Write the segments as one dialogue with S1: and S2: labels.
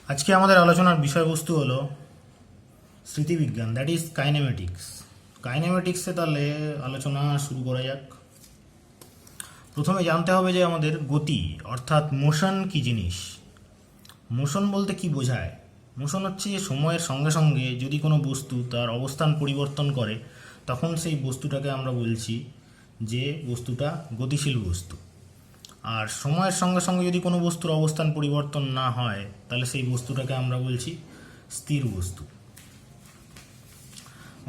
S1: আজকে আমাদের আলোচনার বিষয়বস্তু হলো স্মৃতিবিজ্ঞান, দ্যাট ইজ কাইনেমেটিক্স। কাইনেমেটিক্সে তাহলে আলোচনা শুরু করা যাক। প্রথমে জানতে হবে যে আমাদের গতি অর্থাৎ মোশন কি জিনিস। মোশন বলতে কি বোঝায়? মোশন হচ্ছে যে সময়ের সঙ্গে সঙ্গে যদি কোনো বস্তু তার অবস্থান পরিবর্তন করে তখন সেই বস্তুটাকে আমরা বলছি যে বস্তুটা গতিশীল বস্তু। আর সময়ের সঙ্গে সঙ্গে যদি কোনো বস্তুর অবস্থান পরিবর্তন না হয় তাহলে সেই বস্তুটাকে আমরা বলছি স্থির বস্তু।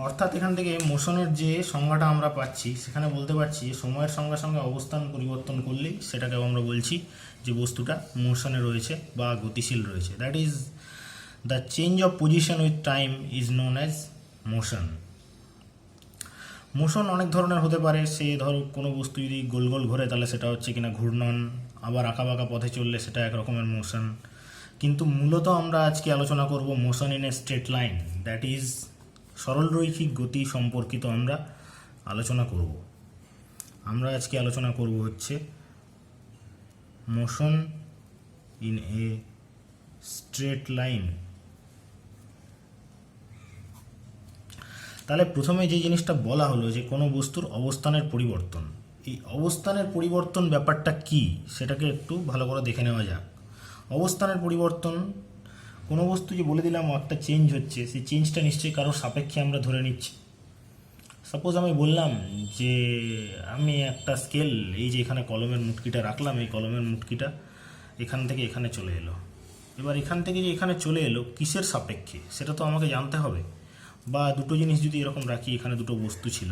S1: অর্থাৎ এখান থেকে মোশনের যে সংজ্ঞাটা আমরা পাচ্ছি সেখানে বলতে পারছি সময়ের সঙ্গে সঙ্গে অবস্থান পরিবর্তন করলেই সেটাকে আমরা বলছি যে বস্তুটা মোশনে রয়েছে বা গতিশীল রয়েছে। That is the change of position with time is known as motion. Motion অনেক ধরনের হতে পারে। সে ধরো কোনো বস্তু যদি গোল গোল ঘোরে তাহলে সেটা হচ্ছে কিনা ঘূর্ণন, আবার আঁকা বাঁকা পথে চললে সেটা এক রকমের মোশন। কিন্তু মূলত আমরা আজকে আলোচনা করব motion in a straight line, that is সরলরৈখিক গতি সম্পর্কিত আমরা আলোচনা করব। আমরা আজকে আলোচনা করব হচ্ছে motion in a straight line. তাহলে প্রথমে যে জিনিসটা বলা হলো যে কোনো বস্তুর অবস্থানের পরিবর্তন, এই অবস্থানের পরিবর্তন ব্যাপারটা কি সেটাকে একটু ভালো করে দেখে নেওয়া যাক। অবস্থানের পরিবর্তন, কোনো বস্তু যে বলে দিলাম একটা চেঞ্জ হচ্ছে, সেই চেঞ্জটা নিশ্চয়ই কারোর সাপেক্ষে আমরা ধরে নিচ্ছি। সাপোজ আমি বললাম যে আমি একটা স্কেল, এই যে এখানে কলমের মুটকিটা রাখলাম, এই কলমের মুটকিটা এখান থেকে এখানে চলে এলো। এবার এখান থেকে যে এখানে চলে এলো কিসের সাপেক্ষে সেটা তো আমাকে জানতে হবে। বা দুটো জিনিস যদি এরকম রাখি, এখানে দুটো বস্তু ছিল,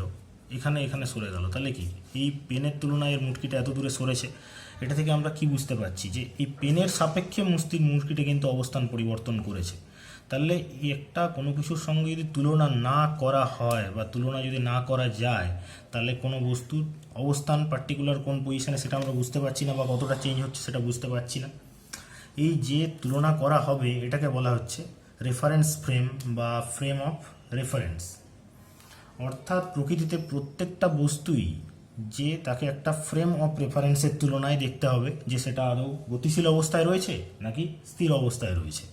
S1: এখানে এখানে সরে গেল, তাহলে কি এই পেনের তুলনায় এর মুটকিটা এত দূরে সরেছে? এটা থেকে আমরা কি বুঝতে পারছি যে এই পেনের সাপেক্ষে মুটকিটা কিন্তু অবস্থান পরিবর্তন করেছে। তাহলে একটা কোনো কিছুর সঙ্গে যদি তুলনা না করা হয় বা তুলনা যদি না করা যায় তাহলে কোনো বস্তুর অবস্থান পার্টিকুলার কোন পজিশনে সেটা আমরা বুঝতে পারছি না, বা কতটা চেঞ্জ হচ্ছে সেটা বুঝতে পারছি না। এই যে তুলনা করা হবে এটাকে বলা হচ্ছে রেফারেন্স ফ্রেম বা ফ্রেম অফ রেফারেন্স। অর্থাৎ প্রকৃতিতে প্রত্যেকটা বস্তুই যে তাকে একটা ফ্রেম অফ রেফারেন্সের তুলনায় দেখতে হবে যে সেটা আদৌ গতিশীল অবস্থায় রয়েছে নাকি স্থির অবস্থায় রয়েছে।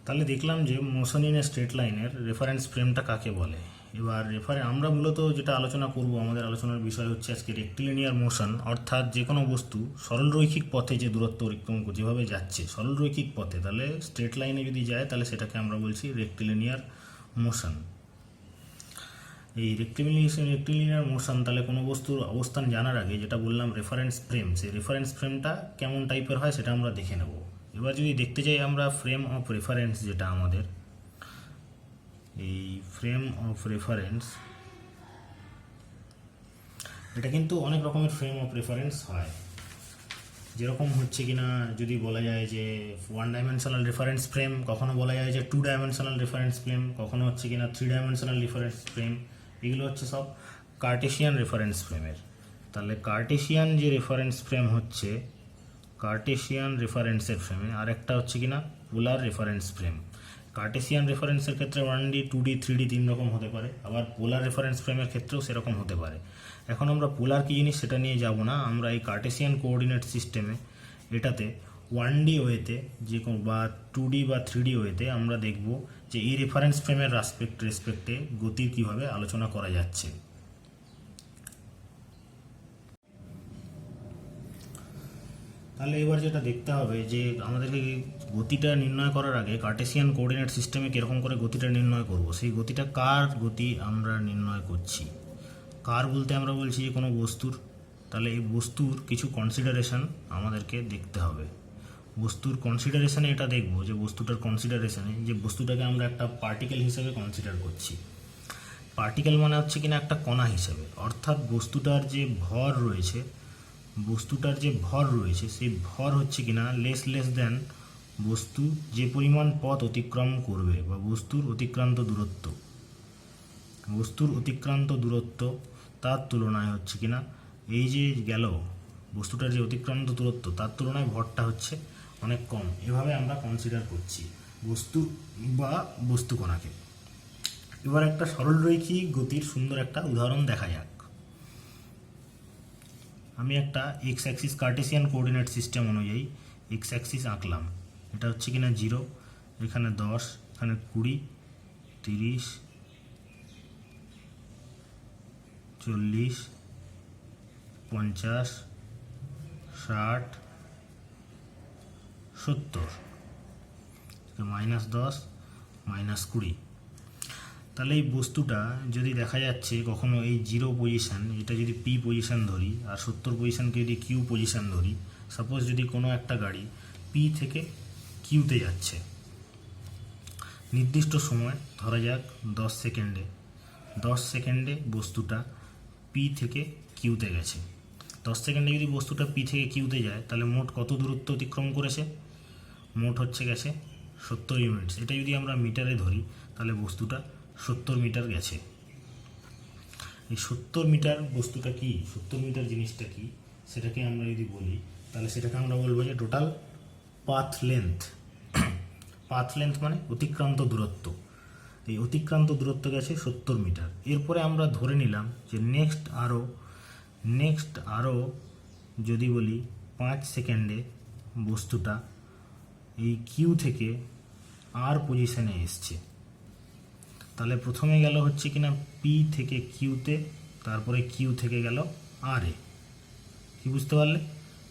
S1: তাহলে দেখলাম যে মোশন ইন এ স্ট্রেট লাইনের রেফারেন্স ফ্রেমটা কাকে বলে। এবার আমরা মূলত যেটা আলোচনা করব, আমাদের আলোচনার বিষয় হচ্ছে আজকে রেক্টিলিনিয়ার মোশন। অর্থাৎ যে কোনো বস্তু সরলরৈখিক পথে যে দূরত্ব অতিক্রম যেভাবে যাচ্ছে সরলরৈখিক পথে, তাহলে স্ট্রেট লাইনে যদি যায় তাহলে সেটাকে আমরা বলছি রেক্টিলিনিয়ার মোশন। এই রেক্টিলিনিয়ার মোশন, তাহলে কোনো বস্তুর অবস্থান জানার আগে যেটা বললাম রেফারেন্স ফ্রেম, সেই রেফারেন্স ফ্রেমটা কেমন টাইপের হয় সেটা আমরা দেখে নেব। এবার যদি দেখতে যাই আমরা ফ্রেম অফ রেফারেন্স, যেটা আমাদের এই ফ্রেম অফ রেফারেন্স, এটা কিন্তু অনেক রকমের ফ্রেম অফ রেফারেন্স হয়। যেরকম হচ্ছে কিনা যদি বলা যায় যে 1 ডাইমেনশনাল রেফারেন্স ফ্রেম, কখনো বলা যায় যে 2 ডাইমেনশনাল রেফারেন্স ফ্রেম, কখনো হচ্ছে কিনা 3 ডাইমেনশনাল রেফারেন্স ফ্রেম। এগুলো হচ্ছে সব কার্টেশিয়ান রেফারেন্স ফ্রেমের। তাহলে কার্টেশিয়ান যে রেফারেন্স ফ্রেম হচ্ছে কার্টেশিয়ান রেফারেন্সের ফ্রেমে, আর একটা হচ্ছে কিনা পোলার রেফারেন্স ফ্রেম। কার্টেশিয়ান রেফারেন্সের ক্ষেত্রে 1D 2D 3D 3 রকম হতে পারে, আবার পোলার রেফারেন্স ফ্রেমের ক্ষেত্রেও সেরকম হতে পারে। এখন আমরা পোলার কী জিনিস সেটা নিয়ে যাব না, আমরা এই কার্টেশিয়ান কোঅর্ডিনেট সিস্টেমে এটাতে 1D ওয়েতে যে কোনো বা 2D বা 3D ওয়েতে আমরা দেখব যে এই রেফারেন্স ফ্রেমের রেসপেক্টে গতির কীভাবে আলোচনা করা যাচ্ছে। তাহলে এবার যেটা দেখতে হবে যে আমাদেরকে গতিটা নির্ণয় করার আগে কার্টেশিয়ান কোঅর্ডিনেট সিস্টেমে কীরকম করে গতিটা নির্ণয় করব, সেই গতিটা কার গতি আমরা নির্ণয় করছি। কার বলতে আমরা বলছি যে কোনো বস্তুর। তাহলে এই বস্তুর কিছু কনসিডারেশন আমাদেরকে দেখতে হবে। বস্তুর কনসিডারেশনে এটা দেখব যে বস্তুটার কনসিডারেশনে যে বস্তুটাকে আমরা একটা পার্টিকেল হিসেবে কনসিডার করছি। পার্টিকেল মানে হচ্ছে কিনা একটা কণা হিসেবে, অর্থাৎ বস্তুটার যে ভর রয়েছে সেই ভর হচ্ছে কিনা লেস দেন বস্তু যে পরিমাণ পথ অতিক্রম করবে বা বস্তুর অতিক্রান্ত দূরত্ব তার তুলনায় হচ্ছে কিনা এই যে গেল বস্তুটার যে অতিক্রান্ত দূরত্ব তার তুলনায় ভরটা হচ্ছে অনেক কম। এভাবে আমরা কনসিডার করছি বস্তু বা বস্তু কণাকে। এবার একটা সরলরৈখিক গতির সুন্দর একটা উদাহরণ দেখা যাক। আমি একটা x Axis Cartesian coordinate system অনুযায়ী এক্স অ্যাক্সিস আঁকলাম। এটা হচ্ছে কিনা 0, এখানে 10, এখানে 20, 30, 40, 50, 60, 70, -10, -20। তাহলে এই বস্তুটা যদি দেখা যাচ্ছে কখনো এই 0 পজিশান, এটা যদি পি পজিশান ধরি আর 70 পজিশানকে যদি কিউ পজিশান ধরি, সাপোজ যদি কোনো একটা গাড়ি পি থেকে কিউতে যাচ্ছে নির্দিষ্ট সময়, ধরা যাক 10 সেকেন্ডে বস্তুটা পি থেকে কিউতে গেছে। 10 সেকেন্ডে যদি বস্তুটা পি থেকে কিউতে যায় তাহলে মোট কত দূরত্ব অতিক্রম করেছে? মোট হচ্ছে গেছে 70 ইউনিটস। এটা যদি আমরা মিটারে ধরি তাহলে বস্তুটা 70 মিটার গেছে। এই 70 মিটার বস্তুটা কি, 70 মিটার জিনিসটা কি সেটাকে আমরা যদি বলি তাহলে সেটাকে আমরা বলবো যে total path length. Path length মানে অতিক্রান্ত দূরত্ব। এই অতিক্রান্ত দূরত্ব গেছে 70 মিটার। এরপরে আমরা ধরে নিলাম যে নেক্সট আরও যদি বলি 5 সেকেন্ডে বস্তুটা এই কিউ থেকে আর পজিশানে এসছে, তাহলে প্রথমে গেল হচ্ছে কিনা পি থেকে কিউতে, তারপরে কিউ থেকে গেল আর এ। কি বুঝতে পারলে?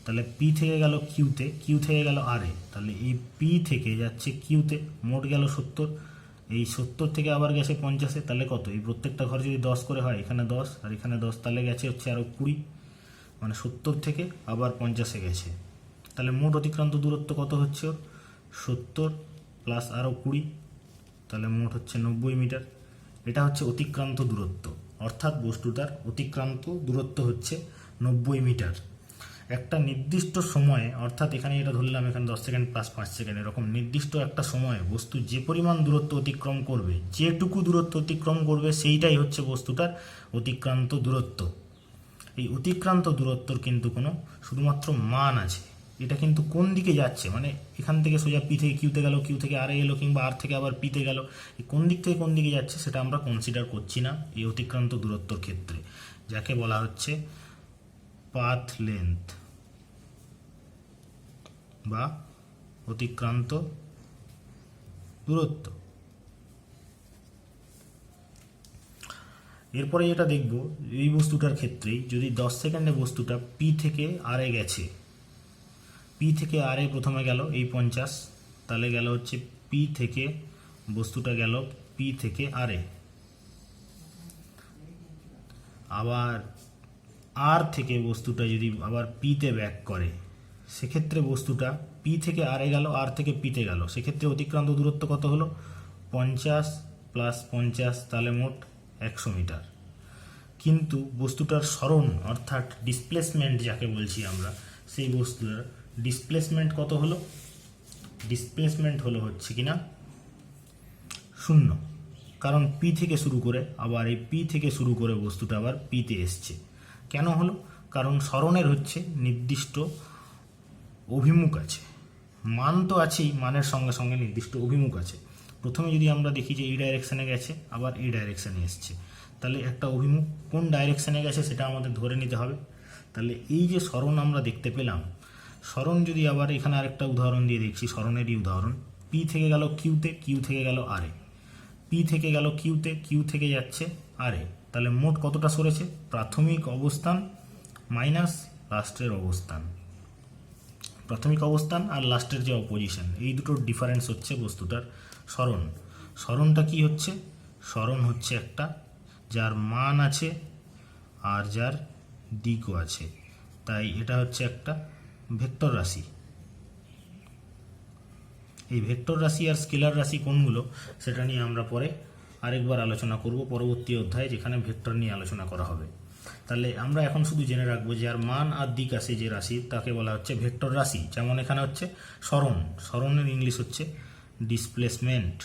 S1: তাহলে পি থেকে গেল কিউতে, কিউ থেকে গেল আর এ, তাহলে এই পি থেকে যাচ্ছে কিউতে, মোট গেল 70। এই 70 থেকে আবার গেছে 50-এ, তাহলে কত? এই প্রত্যেকটা ঘর যদি 10 করে হয়, এখানে 10 আর এখানে 10, তাহলে গেছে হচ্ছে আরও 20, মানে 70 থেকে আবার 50-এ গেছে। তাহলে মোট অতিক্রান্ত দূরত্ব কত হচ্ছে? 70 প্লাস আরও 20, তাহলে মোট হচ্ছে 90 মিটার। এটা হচ্ছে অতিক্রান্ত দূরত্ব, অর্থাৎ বস্তুটার অতিক্রান্ত দূরত্ব হচ্ছে 90 মিটার। একটা নির্দিষ্ট সময়ে, অর্থাৎ এখানে এটা ধরলাম এখানে 10 সেকেন্ড প্লাস 5 সেকেন্ড, এরকম নির্দিষ্ট একটা সময়ে বস্তু যে পরিমাণ দূরত্ব অতিক্রম করবে, যেটুকু দূরত্ব অতিক্রম করবে সেইটাই হচ্ছে বস্তুটার অতিক্রান্ত দূরত্ব। এই অতিক্রান্ত দূরত্বর কিন্তু কোনো শুধুমাত্র মান আছে। এটা কিন্তু কোন দিকে যাচ্ছে, মানে এখান থেকে সোজা পি থেকে কিউতে গেল, কিউ থেকে আর এলো, কিংবা আর থেকে আবার পিতে গেল, কোন দিক থেকে কোন দিকে যাচ্ছে সেটা আমরা কনসিডার করছি না এই অতিক্রান্ত দূরত্বর ক্ষেত্রে, যাকে বলা হচ্ছে পাথ লেন্থ বা অতিক্রান্ত দূরত্ব। এরপরে যেটা দেখব, এই বস্তুটার ক্ষেত্রেই যদি 10 সেকেন্ডে বস্তুটা পি থেকে আর এ গেছে, পি থেকে আর এ প্রথমে গেল এই 50, তাহলে গেল হচ্ছে পি থেকে বস্তুটা গেল পি থেকে আর এ, আবার আর থেকে বস্তুটা যদি আবার পিতে ব্যাক করে, সেক্ষেত্রে বস্তুটা পি থেকে আর এ গেল, আর থেকে পিতে গেল, সেক্ষেত্রে অতিক্রান্ত দূরত্ব কত হলো? 50 প্লাস 50, তাহলে মোট 100 মিটার। কিন্তু বস্তুটার সরণ অর্থাৎ ডিসপ্লেসমেন্ট যাকে বলছি আমরা, সেই বস্তুটার ডিসপ্লেসমেন্ট কত হলো? ডিসপ্লেসমেন্ট হলো হচ্ছে কিনা 0, কারণ পি থেকে শুরু করে আবার এই পি থেকে শুরু করে বস্তুটা আবার পিতে এসছে। কেন হলো? কারণ সরণের হচ্ছে নির্দিষ্ট অভিমুখ আছে, মান তো আছেই, মানের সঙ্গে সঙ্গে নির্দিষ্ট অভিমুখ আছে। প্রথমে যদি আমরা দেখি যে এই ডাইরেকশানে গেছে, আবার এই ডাইরেকশানে এসছে, তাহলে একটা অভিমুখ কোন ডাইরেকশানে গেছে সেটা আমাদের ধরে নিতে হবে। তাহলে এই যে সরণ আমরা দেখতে পেলাম, সরণ যদি আবার এখানে আরেকটা উদাহরণ দিয়ে দেখছি, সরণেরই উদাহরণ, পি থেকে গেল কিউতে, কিউ থেকে গেল আর এ, পি থেকে গেল কিউতে, কিউ থেকে যাচ্ছে আর এ, তাহলে মোট কতটা সরেছে? প্রাথমিক অবস্থান মাইনাস লাস্টের অবস্থান, প্রাথমিক অবস্থান আর লাস্টের যে অপোজিশন, এই দুটোর ডিফারেন্স হচ্ছে বস্তুটার সরণ। সরণটা কি হচ্ছে? সরণ হচ্ছে একটা যার মান আছে আর যার দিকও আছে, তাই এটা হচ্ছে একটা ভেক্টর রাশি। এই ভেক্টর রাশি আর স্কেলার রাশি কোনগুলো সেটা নিয়ে আমরা পরে আরেকবার আলোচনা করব পরবর্তী অধ্যায়ে, যেখানে ভেক্টর নিয়ে আলোচনা করা হবে। তাহলে আমরা এখন শুধু জেনে রাখবো যে আর মান আর দিক আছে যে রাশি, তাকে বলা হচ্ছে ভেক্টর রাশি। যেমন এখানে হচ্ছে সরণ, সরণের ইংলিশ হচ্ছে ডিসপ্লেসমেন্ট।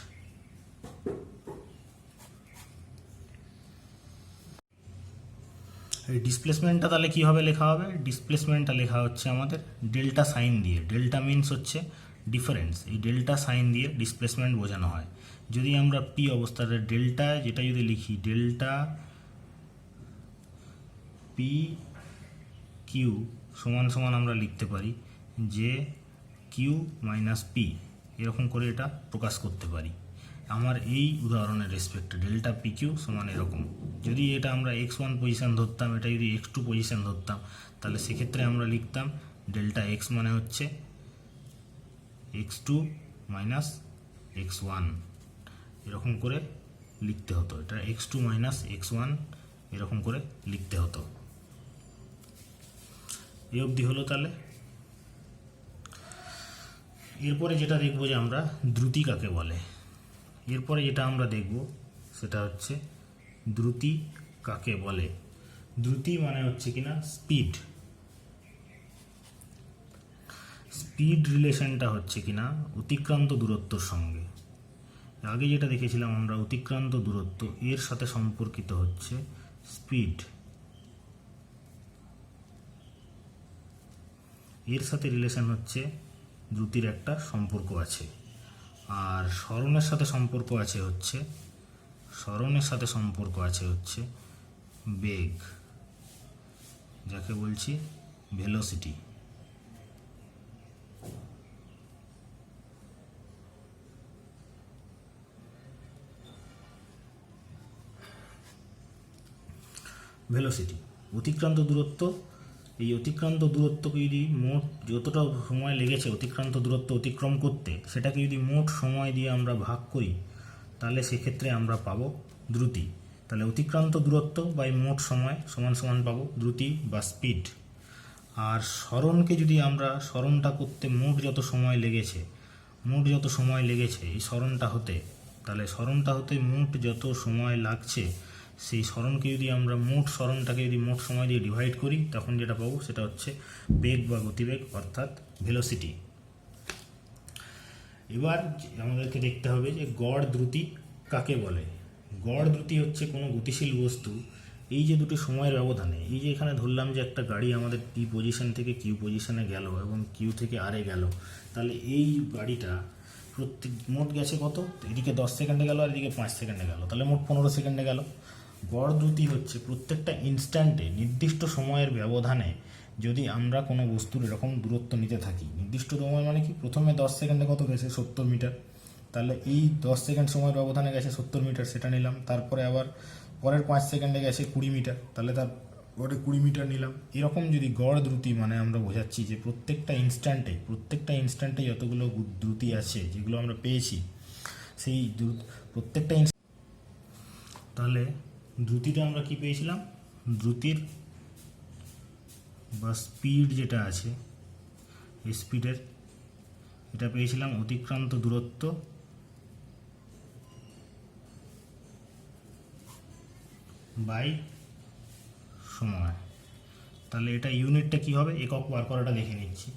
S1: এই ডিসপ্লেসমেন্টটা তাহলে কীভাবে লেখা হবে? ডিসপ্লেসমেন্টটা লেখা হচ্ছে আমাদের ডেল্টা সাইন দিয়ে। ডেল্টা মিনস হচ্ছে ডিফারেন্স, এই ডেল্টা সাইন দিয়ে ডিসপ্লেসমেন্ট বোঝানো হয়। যদি আমরা পি অবস্থাতে ডেল্টা যেটা যদি লিখি, ডেল্টা পি কিউ সমান সমান আমরা লিখতে পারি যে কিউ মাইনাস পি, এরকম করে এটা প্রকাশ করতে পারি। আমার এই উদাহরণের রেসপেক্টে ডেল্টা পি কিউ সমান এরকম। যদি এটা আমরা x1 পজিশান ধরতাম, এটা যদি x2 পজিশান ধরতাম, তাহলে সেক্ষেত্রে আমরা লিখতাম ডেল্টা এক্স মানে হচ্ছে x2 মাইনাস x1, এরকম করে লিখতে হতো। এটা x2 মাইনাস x1 এরকম করে লিখতে হতো। এই অবধি হলো। তাহলে এরপরে যেটা দেখবো যে আমরা দ্রুতি কাকে বলে। এরপরে যেটা আমরা দেখব সেটা হচ্ছে দ্রুতি কাকে বলে। দ্রুতি মানে হচ্ছে কিনা স্পিড। স্পিড রিলেশনটা হচ্ছে কিনা অতিক্রান্ত দূরত্বর সঙ্গে। আগে যেটা দেখেছিলাম আমরা অতিক্রান্ত দূরত্ব, এর সাথে সম্পর্কিত হচ্ছে স্পিড। এর সাথে রিলেশন হচ্ছে দ্রুতির একটা সম্পর্ক আছে। আর সরণের সাথে সম্পর্ক আছে হচ্ছে বেগ, যাকে বলছি ভেলোসিটি। ভেলোসিটি অতিক্রান্ত দূরত্ব। এই অতিক্রান্ত দূরত্বকে যদি মোট যতটা সময় লেগেছে অতিক্রান্ত দূরত্ব অতিক্রম করতে, সেটাকে যদি মোট সময় দিয়ে আমরা ভাগ করি, তাহলে সেক্ষেত্রে আমরা পাবো দ্রুতি। তাহলে অতিক্রান্ত দূরত্ব বাই মোট সময় সমান সমান পাবো দ্রুতি বা স্পিড। আর সরণকে যদি আমরা সরণটা করতে মোট যত সময় লেগেছে এই সরণটা হতে, তাহলে সরণটা হতে মোট যত সময় লাগছে, সেই সরণকে যদি আমরা সরণটাকে যদি মোট সময় দিয়ে ডিভাইড করি, তখন যেটা পাবো সেটা হচ্ছে বেগ বা গতিবেগ, অর্থাৎ ভেলোসিটি। এবার আমাদেরকে দেখতে হবে যে গড় দ্রুতি কাকে বলে। গড় দ্রুতি হচ্ছে কোনো গতিশীল বস্তু, এই যে দুটো সময়ের ব্যবধানে, এই যে এখানে ধরলাম যে একটা গাড়ি আমাদের পি পজিশন থেকে কিউ পজিশনে গেল এবং কিউ থেকে আরে গেল, তাহলে এই গাড়িটা মোট গেছে কত, এদিকে 10 সেকেন্ডে গেল আর এদিকে 5 সেকেন্ডে গেল, তাহলে মোট 15 সেকেন্ডে গেল। গড় দ্রুতি হচ্ছে প্রত্যেকটা ইনস্ট্যান্টে নির্দিষ্ট সময়ের ব্যবধানে যদি আমরা কোনো বস্তুর এরকম দূরত্ব নিতে থাকি। নির্দিষ্ট সময় মানে কি, প্রথমে 10 সেকেন্ডে কত গেছে 70 মিটার, তাহলে এই 10 সেকেন্ড সময়ের ব্যবধানে গেছে 70 মিটার, সেটা নিলাম। তারপরে আবার পরের 5 সেকেন্ডে গেছে 20 মিটার, তাহলে তারপরে 20 মিটার নিলাম। এরকম যদি গড় দ্রুতি মানে আমরা বোঝাচ্ছি যে প্রত্যেকটা ইনস্ট্যান্টে যতগুলো দ্রুতি আছে যেগুলো আমরা পেয়েছি, সেই প্রত্যেকটা তাহলে দ্রুতিটা আমরা কি পেয়েছিলাম, দ্রুতির বা স্পিড যেটা আছে স্পিডের, এটা পেয়েছিলাম অতিক্রান্ত দূরত্ব বাই সময়। তাহলে এটা ইউনিটটা কি হবে, একক বার করাটা দেখে নিচ্ছি।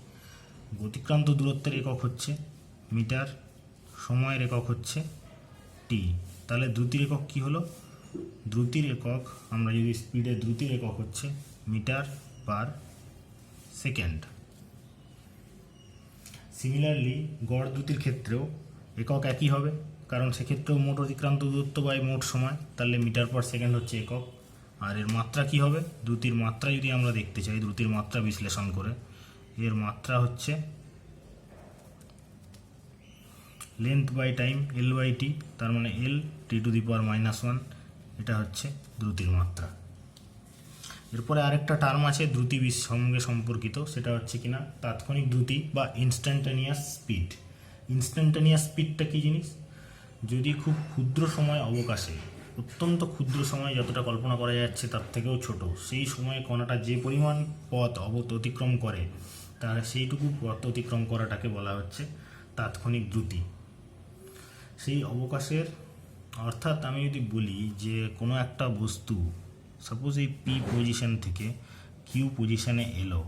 S1: অতিক্রান্ত দূরত্বের একক হচ্ছে মিটার, সময়ের একক হচ্ছে টি। তাহলে দ্রুতির একক কি হলো, দ্রুতির একক আমরা যদি স্পিডের দ্রুতির একক হচ্ছে মিটার পার সেকেন্ড। সিমিলারলি গড় দ্রুতির ক্ষেত্রেও একক একই হবে, কারণ সেক্ষেত্রেও মোট অতিক্রান্ত দূরত্ব বাই মোট সময়, তাহলে মিটার পার সেকেন্ড হচ্ছে একক। আর এর মাত্রা কি হবে, দ্রুতির মাত্রা যদি আমরা দেখতে চাই, দ্রুতির মাত্রা বিশ্লেষণ করে, এর মাত্রা হচ্ছে length by time L by T, তার মানে এল টি টু দি পাওয়ার -1, এটা হচ্ছে দ্রুতির মাত্রা। এরপরে আরেকটা টার্ম আছে দ্রুতি সঙ্গে সম্পর্কিত, সেটা হচ্ছে কিনা তাৎক্ষণিক দ্রুতি বা ইনস্ট্যান্টানিয়াস স্পিড। ইনস্ট্যান্টানিয়াস স্পিডটা কী জিনিস, যদি খুব ক্ষুদ্র সময় অবকাশে, অত্যন্ত ক্ষুদ্র সময় যতটা কল্পনা করা যাচ্ছে তার থেকেও ছোট, সেই সময়ে কণাটা যে পরিমাণ পথ অতিক্রম করে, তার সেইটুকু পথ অতিক্রম করাটাকে বলা হচ্ছে তাৎক্ষণিক দ্রুতি। সেই অবকাশের, অর্থাৎ আমি যদি বলি যে কোনো একটা বস্তু সাপোজ এই পি পজিশন থেকে কিউ পজিশনে এলো,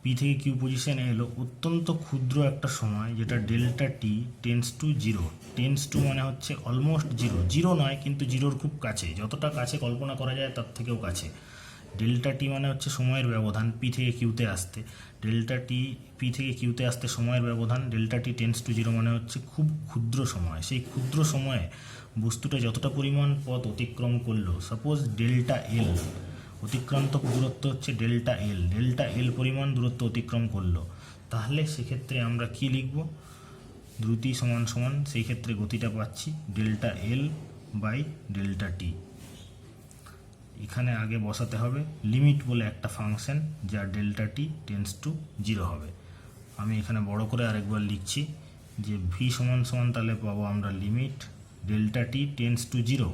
S1: পি থেকে কিউ পজিশনে এলো অত্যন্ত ক্ষুদ্র একটা সময়, যেটা delta T tends two zero. Tends to মানে হচ্ছে অলমোস্ট জিরো, জিরো নয় কিন্তু জিরোর খুব কাছে, যতটা কাছে কল্পনা করা যায় তার থেকেও কাছে। ডেল্টা টি মানে হচ্ছে সময়ের ব্যবধান পি থেকে কিউতে আসতে, ডেল্টা টি পি থেকে কিউতে আসতে সময়ের ব্যবধান, delta T tends two zero মানে হচ্ছে খুব ক্ষুদ্র সময়। সেই ক্ষুদ্র সময়ে বস্তুটা যতটা পরিমাণ পথ অতিক্রম করলো, সাপোজ ডেল্টা এল অতিক্রান্ত দূরত্ব হচ্ছে ডেল্টা এল, ডেল্টা এল পরিমাণ দূরত্ব অতিক্রম করলো। তাহলে সেক্ষেত্রে আমরা কি লিখব, দ্রুতি সমান সমান সেই ক্ষেত্রে গতিটা পাচ্ছি ডেল্টা এল বাই ডেল্টা টি। এখানে আগে বসাতে হবে লিমিট বলে একটা ফাংশন, যা ডেল্টা টি টেন্স টু 0 হবে। আমি এখানে বড় করে আরেকবার লিখছি যে ভি সমান সমান তাহলে পাবো আমরা limit delta T tends to 0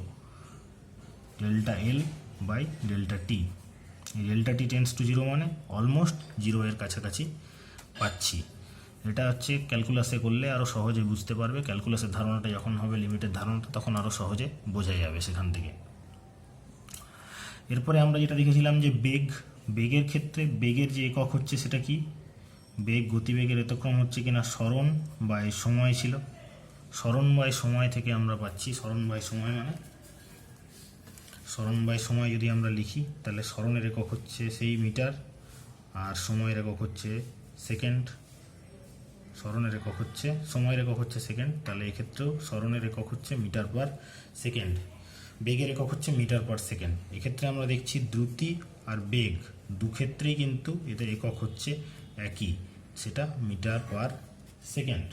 S1: delta L by delta T. এই ডেল্টা টি টেন্স টু 0 মানে অলমোস্ট 0 এর কাছাকাছি পাচ্ছি। এটা হচ্ছে ক্যালকুলাসে করলে আরও সহজে বুঝতে পারবে, ক্যালকুলাসের ধারণাটা যখন হবে লিমিটের ধারণাটা তখন আরও সহজে বোঝা যাবে সেখান থেকে। এরপরে আমরা যেটা দেখেছিলাম যে বেগ, বেগের ক্ষেত্রে বেগের যে একক হচ্ছে সেটা কি, বেগ গতিবেগের এতক্রম হচ্ছে কিনা স্মরণ বাই সময় ছিল। স্মরণ বাই সময় থেকে আমরা পাচ্ছি স্মরণ বাই সময় মানে স্মরণ বাই সময় যদি আমরা লিখি তাহলে স্মরণের একক হচ্ছে সেই মিটার আর সময়ের একক হচ্ছে সেকেন্ড। স্মরণের একক হচ্ছে সময়ের একক হচ্ছে সেকেন্ড, তাহলে এক্ষেত্রেও স্মরণের একক হচ্ছে মিটার পার সেকেন্ড, বেগের একক হচ্ছে মিটার পার সেকেন্ড। এক্ষেত্রে আমরা দেখছি দ্রুতি আর বেগ দুক্ষেত্রেই কিন্তু এদের একক হচ্ছে একই, সেটা মিটার পার সেকেন্ড।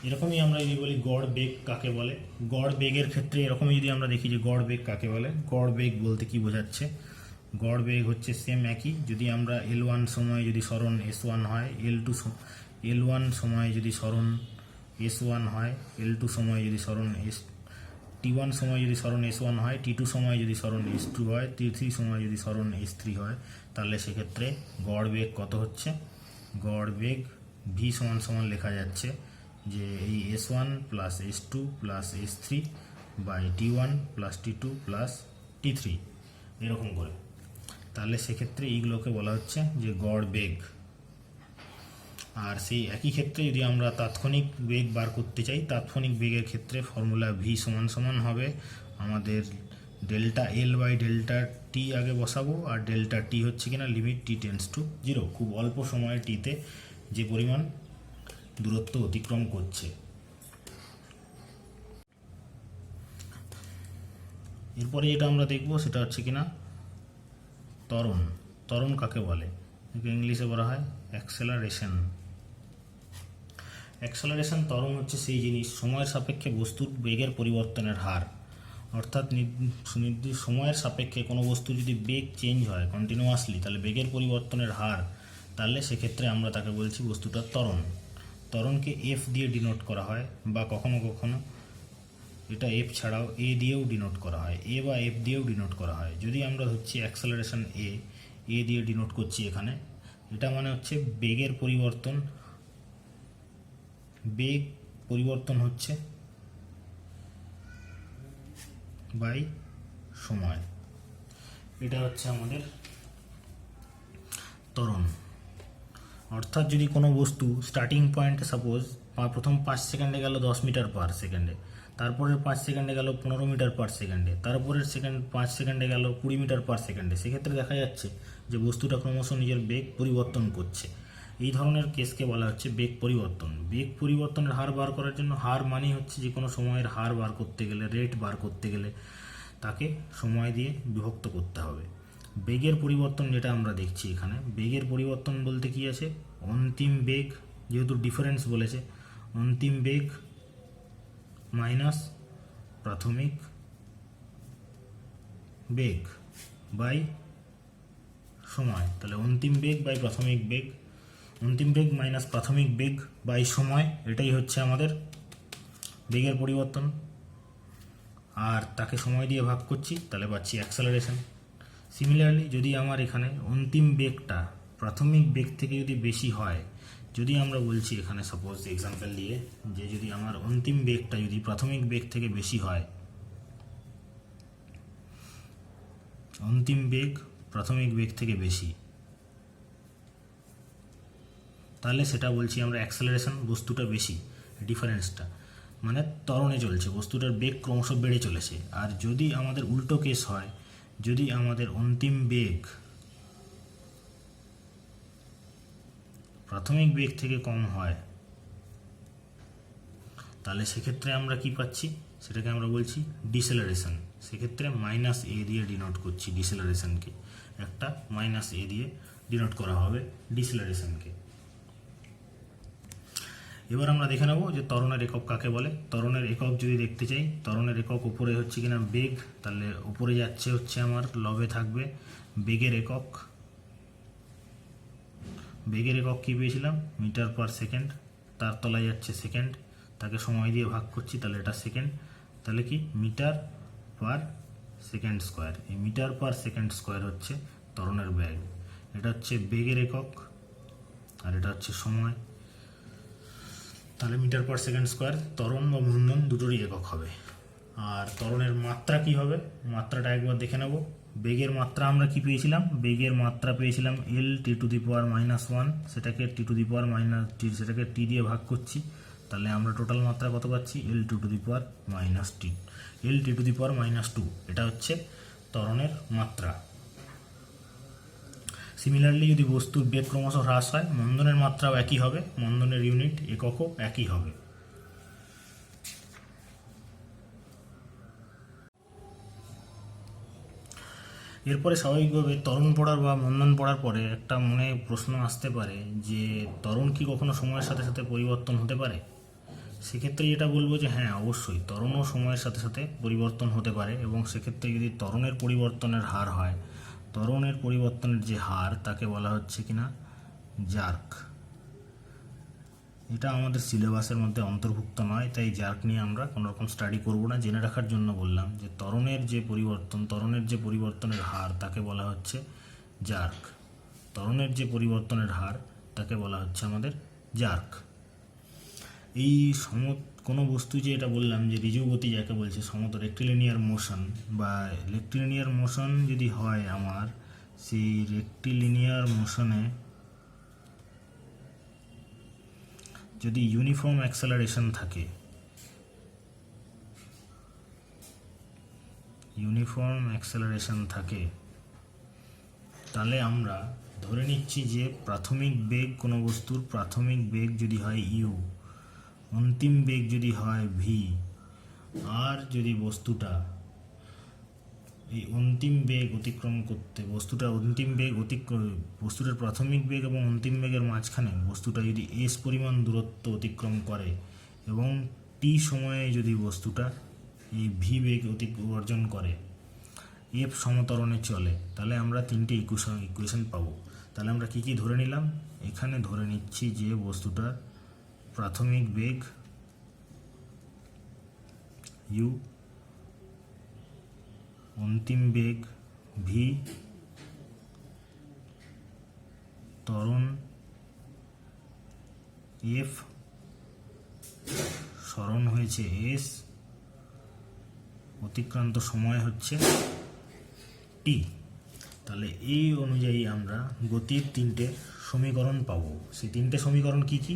S1: এরকমই আমরা যদি বলি গড় বেগ কাকে বলে, গড় বেগের ক্ষেত্রে এরকমই যদি আমরা দেখি যে গড় বেগ কাকে বলে, গড় বেগ বলতে কি বোঝাচ্ছে, গড় বেগ হচ্ছে সেম একই। যদি আমরা L1 সময় যদি সরণ S1 হয়, L1 সময় যদি সরণ S1 হয়, L2 সময় যদি সরণ T1 সময় যদি সরণ S1 হয়, T2 সময় যদি সরণ S2 হয়, T3 সময় যদি সরণ S3 হয়, তাহলে সেক্ষেত্রে গড় বেগ কত হচ্ছে, গড় বেগ V সমান সমান লেখা যাচ্ছে যে এই S1 plus S2 plus S3 by T1 plus T2 plus T3 এরকম করে। তাহলে সেক্ষেত্রে এইগুলোকে বলা হচ্ছে যে গড় বেগ। আর সেই একই ক্ষেত্রে যদি আমরা তাৎক্ষণিক বেগ বার করতে চাই, তাৎক্ষণিক বেগের ক্ষেত্রে ফর্মুলা ভি সমান সমান হবে আমাদের ডেল্টা এল বাই ডেল্টা টি আগে বসাবো, আর ডেল্টা টি হচ্ছে কিনা লিমিট টি টেন্স টু 0, খুব অল্প সময় টিতে যে পরিমাণ দূরত্ব অতিক্রম করছে। এরপরে যেটা আমরা দেখব সেটা হচ্ছে কিনা ত্বরণ। ত্বরণ কাকে বলে, ইংলিশে বলা হয় অ্যাক্সেলারেশন। অ্যাক্সেলারেশন ত্বরণ হচ্ছে সেই জিনিস সময়ের সাপেক্ষে বস্তুর বেগের পরিবর্তনের হার, অর্থাৎ নির্দিষ্ট সময়ের সাপেক্ষে কোনো বস্তু যদি বেগ চেঞ্জ হয় কন্টিনিউয়াসলি, তাহলে বেগের পরিবর্তনের হার, তাহলে সেক্ষেত্রে আমরা তাকে বলছি বস্তুটার ত্বরণ। ত্বরণকে এফ দিয়ে ডিনোট করা হয়, বা কখনো কখনো এটা এফ ছাড়াও এ দিয়েও ডিনোট করা হয়, এ বা এফ দিয়েও ডিনোট করা হয়। যদি আমরা হচ্ছে অ্যাক্সেলারেশন এ দিয়ে ডিনোট করছি এখানে, এটা মানে হচ্ছে বেগের পরিবর্তন, বেগ পরিবর্তন হচ্ছে বাই সময়, এটা হচ্ছে আমাদের ত্বরণ। অর্থাৎ যদি কোনো বস্তু স্টার্টিং পয়েন্টে সাপোজ প্রথম 5 সেকেন্ডে গেল 10 মিটার পার সেকেন্ডে, তারপরের 5 সেকেন্ডে গেল 15 মিটার পার সেকেন্ডে, তারপরের 5 সেকেন্ডে গেল 20 মিটার পার সেকেন্ডে, সেক্ষেত্রে দেখা যাচ্ছে যে বস্তুটা ক্রমশ নিজের বেগ পরিবর্তন করছে। এই ধরনের কেসকে বলা হচ্ছে বেগ পরিবর্তন। বেগ পরিবর্তনের হার বার করার জন্য, হার মানেই হচ্ছে যে কোনো সময়ের হার বার করতে গেলে, রেট বার করতে গেলে তাকে সময় দিয়ে বিভক্ত করতে হবে। বেগের পরিবর্তন যেটা আমরা দেখছি এখানে, বেগের পরিবর্তন বলতে কি আছে, অন্তিম বেগ, যেহেতু ডিফারেন্স বলেছে, অন্তিম বেগ মাইনাস প্রাথমিক বেগ বাই সময়, তাহলে অন্তিম বেগ বাই প্রাথমিক বেগ, অন্তিম বেগ মাইনাস প্রাথমিক বেগ বাই সময়, এটাই হচ্ছে আমাদের বেগের পরিবর্তন। আর তাকে সময় দিয়ে ভাগ করছি, তাহলে পাচ্ছি অ্যাক্সেলারেশন। সিমিলারলি যদি আমার এখানে অন্তিম বেগটা প্রাথমিক বেগ থেকে যদি বেশি হয়, যদি আমরা বলছি এখানে সাপোজ এক্সাম্পল দিয়ে যে যদি আমার অন্তিম বেগটা যদি প্রাথমিক বেগ থেকে বেশি হয়, অন্তিম বেগ প্রাথমিক বেগ থেকে বেশি, তাহলে সেটা বলছি আমরা অ্যাক্সেলারেশন, বস্তুটা বেশি, ডিফারেন্সটা মানে ত্বরণে চলছে, বস্তুটার বেগ ক্রমশ বেড়ে চলেছে। আর যদি আমাদের উল্টো কেস হয়, যদি আমাদের অন্তিম বেগ প্রাথমিক বেগ থেকে কম হয়, তাহলে সেক্ষেত্রে আমরা কি পাচ্ছি, সেটাকে আমরা বলছি ডিসেলারেশন। সেক্ষেত্রে মাইনাস এ দিয়ে ডিনোট করছি ডিসেলারেশনকে, একটা মাইনাস এ দিয়ে ডিনোট করা হবে ডিসেলারেশনকে। এবার আমরা দেখে নেব যে ত্বরণের একক কাকে বলে। ত্বরণের একক যদি দেখতে চাই, ত্বরণের একক উপরে হচ্ছে কিনা বেগ, তাহলে উপরে যাচ্ছে হচ্ছে আমার লবে থাকবে বেগের একক। বেগের একক কী পেয়েছিলাম? Metre per second. তার তলায় যাচ্ছে সেকেন্ড, তাকে সময় দিয়ে ভাগ করছি, তাহলে এটা সেকেন্ড। তাহলে কি মিটার পার সেকেন্ড স্কোয়ার। এই মিটার পার সেকেন্ড স্কোয়ার হচ্ছে ত্বরণের বেগ। এটা হচ্ছে বেগের একক আর এটা হচ্ছে সময়। তাহলে মিটার পার সেকেন্ড স্কোয়ার ত্বরণ বা মন্দন দুটোরই একক হবে। আর ত্বরণের মাত্রা কি হবে? মাত্রাটা একবার দেখে নেব। বেগের মাত্রা আমরা কি পেয়েছিলাম? বেগের মাত্রা পেয়েছিলাম এল টি টু দি পাওয়ার -1, সেটাকে টি টু দি পাওয়ার টি, সেটাকে টি দিয়ে ভাগ করছি, তাহলে আমরা টোটাল মাত্রা কত পাচ্ছি? L to the power -T, L T to the power -2। এটা হচ্ছে ত্বরণের মাত্রা। সিমিলারলি যদি বস্তুর বেগ ক্রমশ হ্রাস হয়, মন্দনের মাত্রাও একই হবে, মন্দনের ইউনিট এককও একই হবে। এরপরে স্বাভাবিকভাবে ত্বরণ পড়ার বা মন্দন পড়ার পরে একটা মনে প্রশ্ন আসতে পারে যে ত্বরণ কি কখনো সময়ের সাথে সাথে পরিবর্তন হতে পারে? সেক্ষেত্রে এটা বলবো যে হ্যাঁ, অবশ্যই ত্বরণও সময়ের সাথে সাথে পরিবর্তন হতে পারে। এবং সেক্ষেত্রে যদি ত্বরণের পরিবর্তনের হার হয়, ত্বরণের পরিবর্তনের যে হার তাকে বলা হচ্ছে কিনা জার্ক। এটা আমাদের সিলেবাসের মধ্যে অন্তর্ভুক্ত নয়, তাই জার্ক নিয়ে আমরা কোনো রকম স্টাডি করব না। জেনে রাখার জন্য বললাম যে ত্বরণের যে পরিবর্তন, ত্বরণের যে পরিবর্তনের হার তাকে বলা হচ্ছে জার্ক। ত্বরণের যে পরিবর্তনের হার তাকে বলা হচ্ছে আমাদের জার্ক। এই কোনো বস্তু যে এটা বললাম যে ঋজু গতি যাকে বলছে রেক্টিলিনিয়ার মোশন বা রেক্টিলিনিয়ার মোশন যদি হয় আমার, সেই রেক্টিলিনিয়ার মোশনে যদি ইউনিফর্ম অ্যাক্সেলারেশন থাকে, তাহলে আমরা ধরে নিচ্ছি যে প্রাথমিক বেগ কোনো বস্তুর প্রাথমিক বেগ যদি হয় ইউ, অন্তিম বেগ যদি হয় ভি, আর যদি বস্তুটা এই অন্তিম বেগ অতিক্রম করতে, বস্তুটার প্রাথমিক বেগ এবং অন্তিম বেগের মাঝখানে বস্তুটা যদি এস পরিমাণ দূরত্ব অতিক্রম করে এবং টি সময়ে যদি বস্তুটা এই ভি বেগ অর্জন করে, এফ সমতরণে চলে, তাহলে আমরা তিনটে ইকুয়েশন পাবো। তাহলে আমরা কি কি ধরে নিলাম? এখানে ধরে নিচ্ছি যে বস্তুটার প্রাথমিক বেগ ইউ, অন্তিম বেগ ভি, ত্বরণ এফ, সরণ হয়েছে এস, অতিক্রান্ত সময় হচ্ছে টি। তাহলে এই অনুযায়ী আমরা গতির তিনটে সমীকরণ পাবো। সেই তিনটে সমীকরণ কি কি?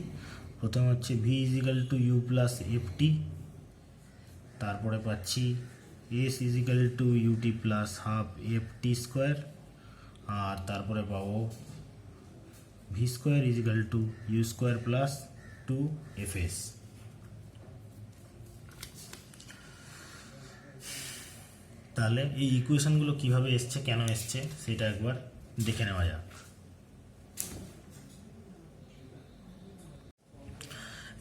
S1: প্রথমে হচ্ছে V equal to U plus F T, তারপরে পাচ্ছি S equal to UT plus half F T square, আর তারপরে পাবো V square equal to U square plus 2fs। তাহলে এই ইকুয়েশনগুলো কিভাবে এসছে, কেন এসছে, সেটা একবার দেখে নেওয়া যাক।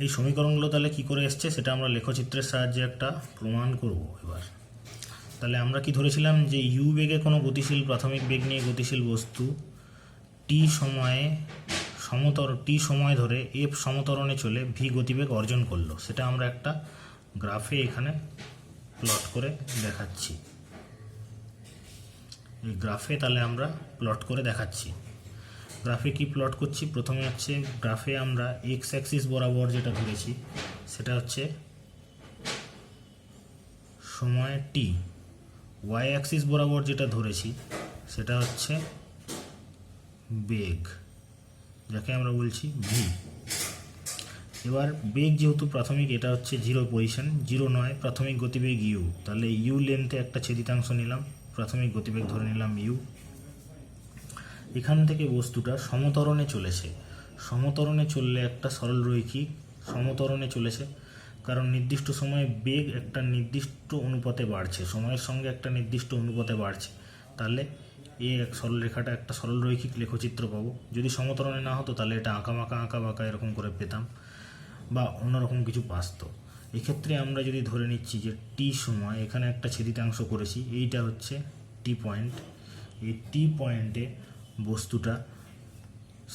S1: এই সমীকরণগুলো তাহলে কি করে এসছে সেটা আমরা লেখচিত্রের সাহায্যে একটা প্রমাণ করব এবার। তাহলে আমরা কি ধরেছিলাম যে ইউ বেগে কোনো গতিশীল প্রাথমিক বেগ নিয়ে গতিশীল বস্তু টি সময় ধরে এফ সমতরণে চলে ভি গতিবেগ অর্জন করলো। সেটা আমরা একটা গ্রাফে এখানে প্লট করে দেখাচ্ছি। এই গ্রাফে তাহলে আমরা প্লট করে দেখাচ্ছি। গ্রাফে কি প্লট করছি? প্রথমে হচ্ছে গ্রাফে আমরা এক্স অ্যাক্সিস বরাবর যেটা ধরেছি সেটা হচ্ছে সময় টি, ওয়াই অ্যাক্সিস বরাবর যেটা ধরেছি সেটা হচ্ছে বেগ, যাকে আমরা বলছি ভি। এবার বেগ যেহেতু প্রাথমিক, এটা হচ্ছে জিরো পজিশন, জিরো নয়, প্রাথমিক গতিবেগ ইউ, তাহলে ইউ লেন্থে একটা ছেদিতাংশ নিলাম, প্রাথমিক গতিবেগ ধরে নিলাম ইউ। এখান থেকে বস্তুটা সমতরণে চলেছে, সমতরণে চললে একটা সরলরৈখিক সমতরণে চলেছে, কারণ নির্দিষ্ট সময়ে বেগ একটা নির্দিষ্ট অনুপাতে বাড়ছে, সময়ের সঙ্গে একটা নির্দিষ্ট অনুপাতে বাড়ছে, তাহলে এই এক সরলরেখাটা একটা সরলরৈখিক লেখচিত্র পাবো। যদি সমতরণে না হতো তাহলে এটা আঁকা বাঁকা এরকম করে পেতাম বা অন্যরকম কিছু আসতো। এক্ষেত্রে আমরা যদি ধরে নিচ্ছি যে টি সময় এখানে একটা ছেদিতাংশ করেছি, এইটা হচ্ছে টি পয়েন্ট, এই টি পয়েন্টে বস্তুটা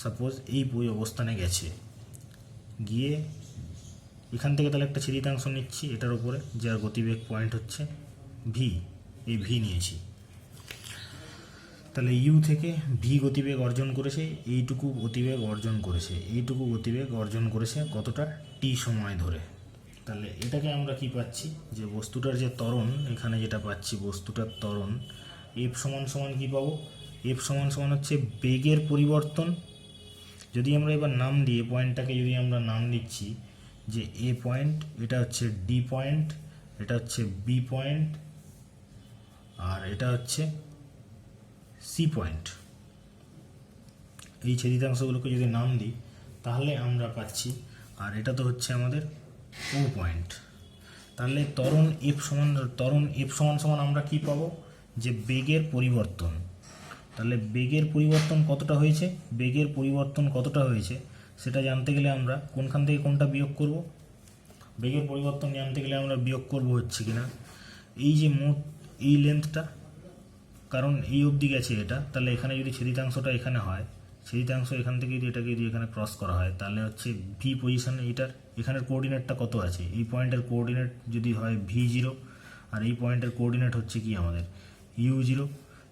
S1: সাপোজ এই অবস্থানে গেছে, গিয়ে এখান থেকে তাহলে একটা ছেদিতাংশ নিচ্ছি এটার উপরে, যার গতিবেগ পয়েন্ট হচ্ছে ভি, এই ভি নিয়েছি। তাহলে ইউ থেকে ভি গতিবেগ অর্জন করেছে, এইটুকু গতিবেগ অর্জন করেছে কতটা, টি সময় ধরে। তাহলে এটাকে আমরা কি পাচ্ছি, যে বস্তুটার যে ত্বরণ এখানে যেটা পাচ্ছি, বস্তুটার ত্বরণ এফ সমান সমান কী পাবো, এফ সমান সমান হচ্ছে বেগের পরিবর্তন। যদি আমরা এবার নাম দিয়ে পয়েন্টটাকে যদি আমরা নাম দিচ্ছি যে এ পয়েন্ট, এটা হচ্ছে ডি পয়েন্ট, এটা হচ্ছে বি পয়েন্ট, আর এটা হচ্ছে সি পয়েন্ট, এই ছেদিতাংশগুলোকে যদি নাম দিই তাহলে আমরা পাচ্ছি, আর এটা তো হচ্ছে আমাদের ও পয়েন্ট। তাহলে ত্বরণ এফ সমান সমান আমরা কি পাবো, যে বেগের পরিবর্তন। তাহলে বেগের পরিবর্তন কতটা হয়েছে, সেটা জানতে গেলে আমরা কোনখান থেকে কোনটা বিয়োগ করব, বেগের পরিবর্তন জানতে গেলে আমরা বিয়োগ করব হচ্ছে কিনা এই যে মোট এই লেন্থটা, কারণ এই অবধি গেছে এটা, তাহলে এখানে যদি ছেদিতাংশটা এখানে হয়, ছেদিতাংশ এখান থেকে যদি এটাকে যদি এখানে ক্রস করা হয়, তাহলে হচ্ছে ভি পজিশনে এটার এখানের কোঅর্ডিনেটটা কত আছে, এই পয়েন্টের কোঅর্ডিনেট যদি হয় ভি জিরো, আর এই পয়েন্টের কোঅর্ডিনেট হচ্ছে কি আমাদের ইউ জিরো।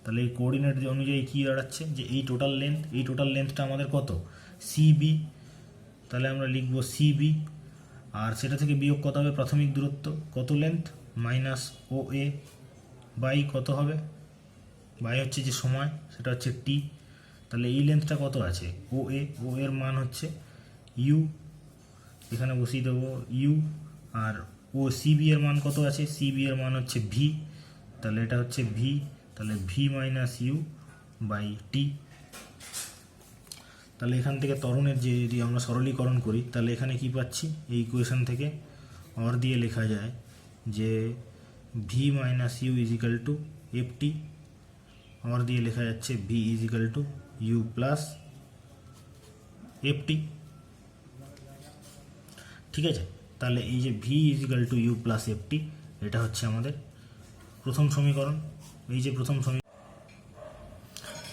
S1: তাহলে এই কোঅর্ডিনেট অনুযায়ী কী দাঁড়াচ্ছে, যে এই টোটাল লেন্থটা আমাদের কত, সিবি। তাহলে আমরা লিখব সিবি, আর সেটা থেকে বিয়োগ কত হবে, প্রাথমিক দূরত্ব কত length, minus O A by কত হবে, বাই হচ্ছে যে সময়, সেটা হচ্ছে টি। তাহলে এই লেন্থটা কত আছে, ও এর মান হচ্ছে ইউ, এখানে বসিয়ে দেবো ইউ, আর ও সিবি এর মান কত আছে, সিবি এর মান হচ্ছে ভি, তাহলে এটা হচ্ছে ভি, তাহলে V minus you by T. তাহলে এখান থেকে ত্বরণের যে যদি আমরা সরলীকরণ করি, তাহলে এখানে কি পাচ্ছি, এই ইকুয়েশন থেকে অর দিয়ে লেখা যায় যে V minus U is equal to F T, or দিয়ে লেখা যাচ্ছে V is equal to U plus F T. ঠিক আছে, তাহলে এই যে V is equal to U plus F T, এটা হচ্ছে আমাদের প্রথম সমীকরণ। এই যে প্রথম সমীকরণ,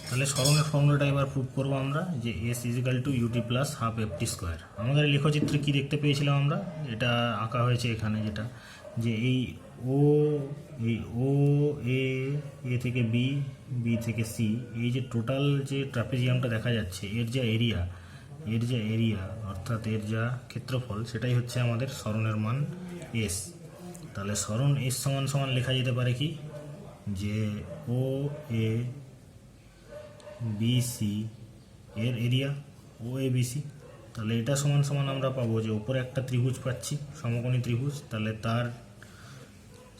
S1: তাহলে সরণের ফর্মুলাটা এবার প্রুভ করবো আমরা, যে S is equal to UT plus half F T square. আমাদের লেখচিত্রে কী দেখতে পেয়েছিলাম আমরা, এটা আঁকা হয়েছে এখানে, যেটা যে এই ও এ থেকে বি, বি থেকে সি, এই যে টোটাল যে ট্রাপিজিয়ামটা দেখা যাচ্ছে, এর যা এরিয়া অর্থাৎ এর যা ক্ষেত্রফল, সেটাই হচ্ছে আমাদের সরণের মান এস। তাহলে সরণ এস সমান সমান লেখা যেতে পারে কি, যে ও এ বিসি এর এরিয়া ও এ বিসি। তাহলে এটা সমান সমান আমরা পাবো যে উপরে একটা ত্রিভুজ পাচ্ছি, সমকোণী ত্রিভুজ, তাহলে তার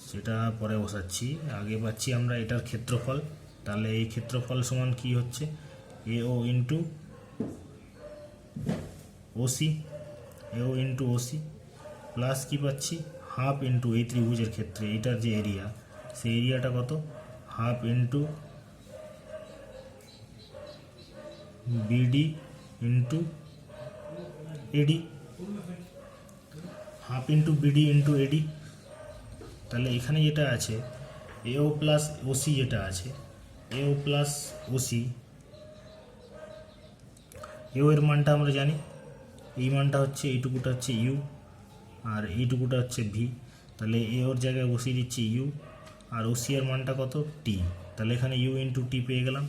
S1: সেটা পরে বসাচ্ছি, আগে পাচ্ছি আমরা এটার ক্ষেত্রফল। তাহলে এই ক্ষেত্রফল সমান কি হচ্ছে, এ ও ইন্টু ওসি প্লাস কি পাচ্ছি, হাফ ইন্টু এই ত্রিভুজের ক্ষেত্রে এটার যে এরিয়া, সেই এরিয়াটা কত, হাফ ইন্টু বিডি ইন্টু এডি, হাফ ইন্টু বিডি ইন্টু এডি। তাহলে এখানে যেটা আছে এও প্লাস ওসি, যেটা আছে এও প্লাস ওসি, এও এর মানটা আমরা জানি, এই মানটা হচ্ছে এইটুকুটা হচ্ছে ইউ, আর এইটুকুটা হচ্ছে ভি। তাহলে এ ওর জায়গায় বসিয়ে দিচ্ছি ইউ, আর ওসি এর মানটা কত, টি। তাহলে এখানে ইউ ইন্টু টি পেয়ে গেলাম,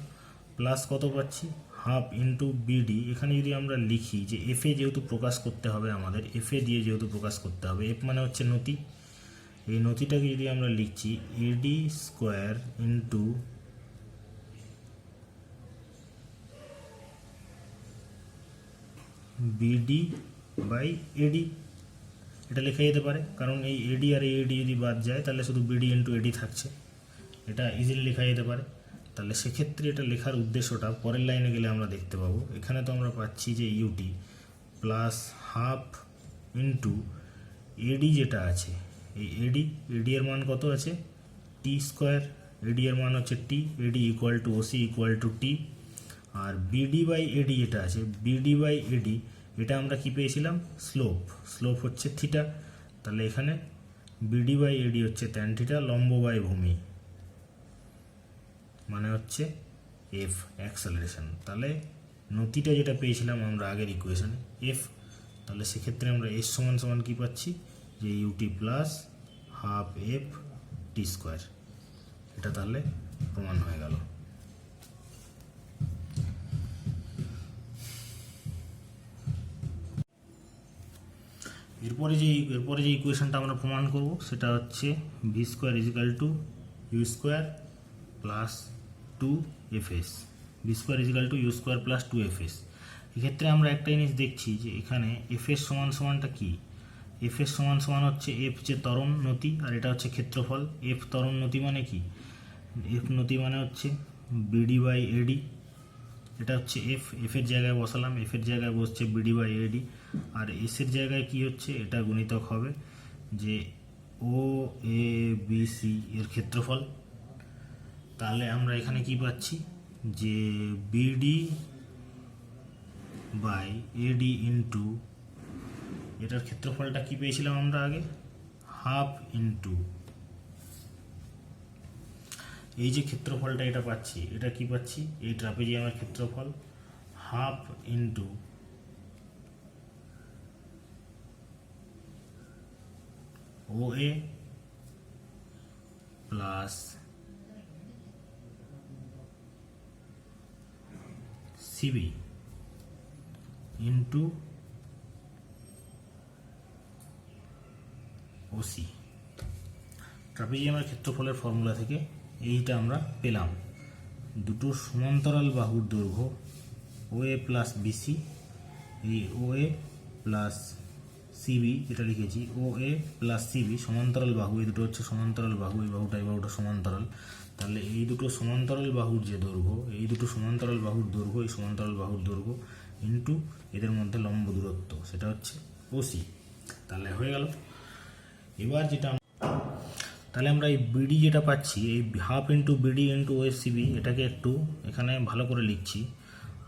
S1: প্লাস কত পাচ্ছি, হাফ ইন্টু বিডি। এখানে যদি আমরা লিখি যে এফ এ যেহেতু প্রকাশ করতে হবে আমাদের, এফ এ দিয়ে যেহেতু প্রকাশ করতে হবে, এফ মানে হচ্ছে নতি, এই নতিটাকে যদি আমরা লিখছি AD square into BD by AD, এটা লেখা যেতে পারে, কারণ এই এডি আর এই এডি যদি বাদ যায় তাহলে শুধু বিডি ইন্টু এডি থাকছে, এটা ইজিলি লেখা যেতে পারে। তাহলে সেক্ষেত্রে এটা লেখার উদ্দেশ্যটা পরের লাইনে গেলে আমরা দেখতে পাবো। এখানে তো আমরা পাচ্ছি যে UT plus half into AD যেটা আছে, এই এডি এর মান কত আছে টি স্কোয়ার, এডি এর মান হচ্ছে T, AD equal to OC equal to T. আর বিডি বাই এডি যেটা আছে, বিডি বাই এডি এটা আমরা কি পেয়েছিলাম স্লোপ হচ্ছে থিটা, তাহলে এখানে বিডি বাই এডি হচ্ছে ট্যান থিটা, লম্ব বাই ভূমি মানে হচ্ছে এফ অ্যাক্সেলারেশন। তাহলে নতিটা যেটা পেয়েছিলাম আমরা আগের ইকুয়েশনে এফ, তাহলে সেক্ষেত্রে আমরা এস সমান সমান কী পাচ্ছি যে UT plus half F T square. এটা তাহলে প্রমাণ হয়ে গেল। এরপরে যে ইকুয়েশনটা আমরা প্রমাণ করব সেটা হচ্ছে V square equal to U square plus two F S, V square equal to U square plus two F S. এক্ষেত্রে আমরা একটা জিনিস দেখছি যে এখানে এফ এস সমান সমানটা কী, এফ এস সমান সমান হচ্ছে এফ যে ত্বরণ নতি আর এটা হচ্ছে ক্ষেত্রফল। এফ ত্বরণ নতি মানে কি, এফ নতি মানে হচ্ছে বিডি বাই এডি, এটা হচ্ছে এফের জায়গায় বসালাম, এফের জায়গায় বসছে বিডি বাই এডি, আর এসের জায়গায় কি হচ্ছে এটা গুণিতক হবে যে ও এ বি সি এর ক্ষেত্রফল। তাহলে আমরা এখানে কি পাচ্ছি যে বিডি বাই এডি ইন্টু এটার ক্ষেত্রফলটা কি পেয়েছিলাম আমরা আগে হাফ ইন্টু এই যে ক্ষেত্রফলটা এটা পাচ্ছি, এটা কি পাচ্ছি এই ট্রাপিজিয়ামের ক্ষেত্রফল হাফ ইন্টু ও এ প্লাস সিবি ইন্টু ওসি। ট্রাপিজিয়ামের ক্ষেত্রফলের ফর্মুলা থেকে এইটা আমরা পেলাম, দুটো সমান্তরাল বাহুর দৈর্ঘ্য ও এ প্লাস বিসি, এই ও এ প্লাস সিবি যেটা লিখেছি ও এ প্লাস সিবি সমান্তরাল বাহু, এই দুটো হচ্ছে সমান্তরাল বাহু, এই বাহুটা এই বাহুটা সমান্তরাল। তাহলে এই দুটো সমান্তরাল বাহুর যে দৈর্ঘ্য, এই দুটো সমান্তরাল বাহুর দৈর্ঘ্য, এই সমান্তরাল বাহুর দৈর্ঘ্য ইন্টু এদের মধ্যে লম্ব দূরত্ব সেটা হচ্ছে ওসি। তাহলে হয়ে গেল। এবার যেটা তাহলে আমরা এই বিডি যেটা পাচ্ছি এই হাফ ইন্টু বিডি ইন্টু ওএসসিবি এটাকে একটু এখানে ভালো করে লিখছি।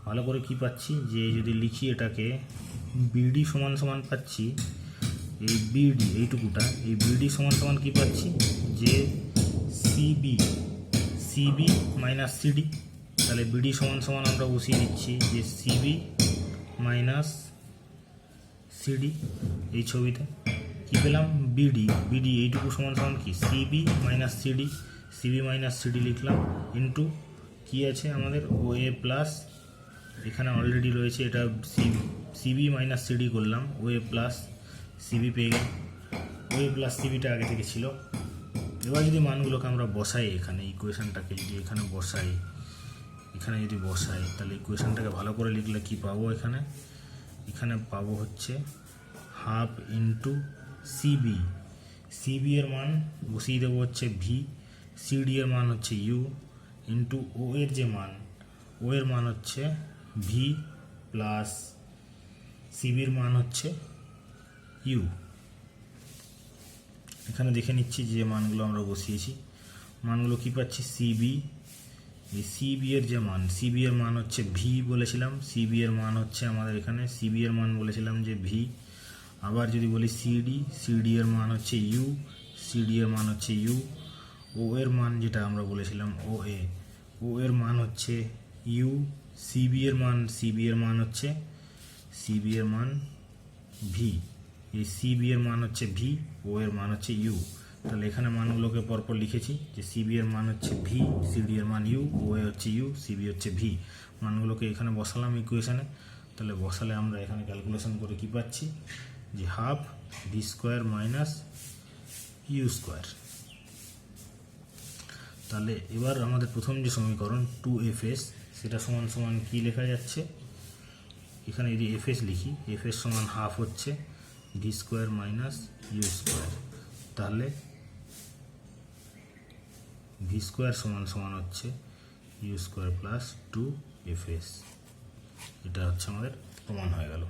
S1: ভালো করে কি পাচ্ছি যে যদি লিখি এটাকে বিডি সমান সমান পাচ্ছি এই বিডি এইটুকুটা, এই বিডি সমান সমান কী পাচ্ছি যে সিবি মাইনাস সিডি। তাহলে বিডি সমান সমান আমরা বসিয়ে দিচ্ছি যে সিবি মাইনাস সিডি। এই ছবিতে কি পেলাম বিডি এইটুকু সমান সমান কি সিবি মাইনাস সিডি লিখলাম ইন্টু কি আছে আমাদের ও এ প্লাস, এখানে অলরেডি রয়েছে এটা সিবি মাইনাস সিডি করলাম, ও এ প্লাস সিবি পেয়ে গেলাম, ও এ প্লাস সিবিটা আগে থেকে ছিল। এবার যদি মানগুলোকে আমরা বসাই এখানে ইকুয়েশনটাকে যদি এখানে বসাই তাহলে ইকুয়েশনটাকে ভালো করে লিখলে কি পাবো এখানে পাবো হচ্ছে হাফ ইন্টু সিবি এর মান বসিয়ে দেবো হচ্ছে ভি, সিডি এর মান হচ্ছে ইউ ইন্টু ও এর যে মান, ও এর মান হচ্ছে ভি প্লাস সিবির মান হচ্ছে ইউ। এখানে দেখে নিচ্ছি যে মানগুলো আমরা বসিয়েছি, মানগুলো কি পাচ্ছি সিবি, এই সিবি এর যে মান, সিবি এর মান হচ্ছে ভি বলেছিলাম, সিবি এর মান হচ্ছে আমাদের এখানে সিবি এর মান বলেছিলাম যে ভি। আবার যদি বলি সিডি এর মান হচ্ছে ইউ, সিডি এর মান হচ্ছে ইউ। ও এর মান যেটা আমরা বলেছিলাম ও এর মান হচ্ছে ইউ, সিবি এর মান হচ্ছে ভি, এই সিবি এর মান হচ্ছে ভি, ও এর মান হচ্ছে ইউ। তাহলে এখানে মানগুলোকে পরপর লিখেছি যে সিবি এর মান হচ্ছে ভি, সিডি এর মান ইউ, ও এ হচ্ছে ইউ, সিবি হচ্ছে ভি। মানগুলোকে এখানে বসালাম ইকুয়েশনে। তাহলে বসালে আমরা এখানে ক্যালকুলেশন করে কি পাচ্ছি যে half V square minus U square. তাহলে এবার আমাদের প্রথম যে সমীকরণ 2fs সেটা সমান সমান কী লেখা যাচ্ছে, এখানে যদি এফএস লিখি এফএস সমান হাফ হচ্ছে V square minus U square. তাহলে ভি স্কোয়ার সমান সমান হচ্ছে ইউ স্কোয়ার প্লাস 2fs। এটা হচ্ছে আমাদের প্রমাণ হয়ে গেল।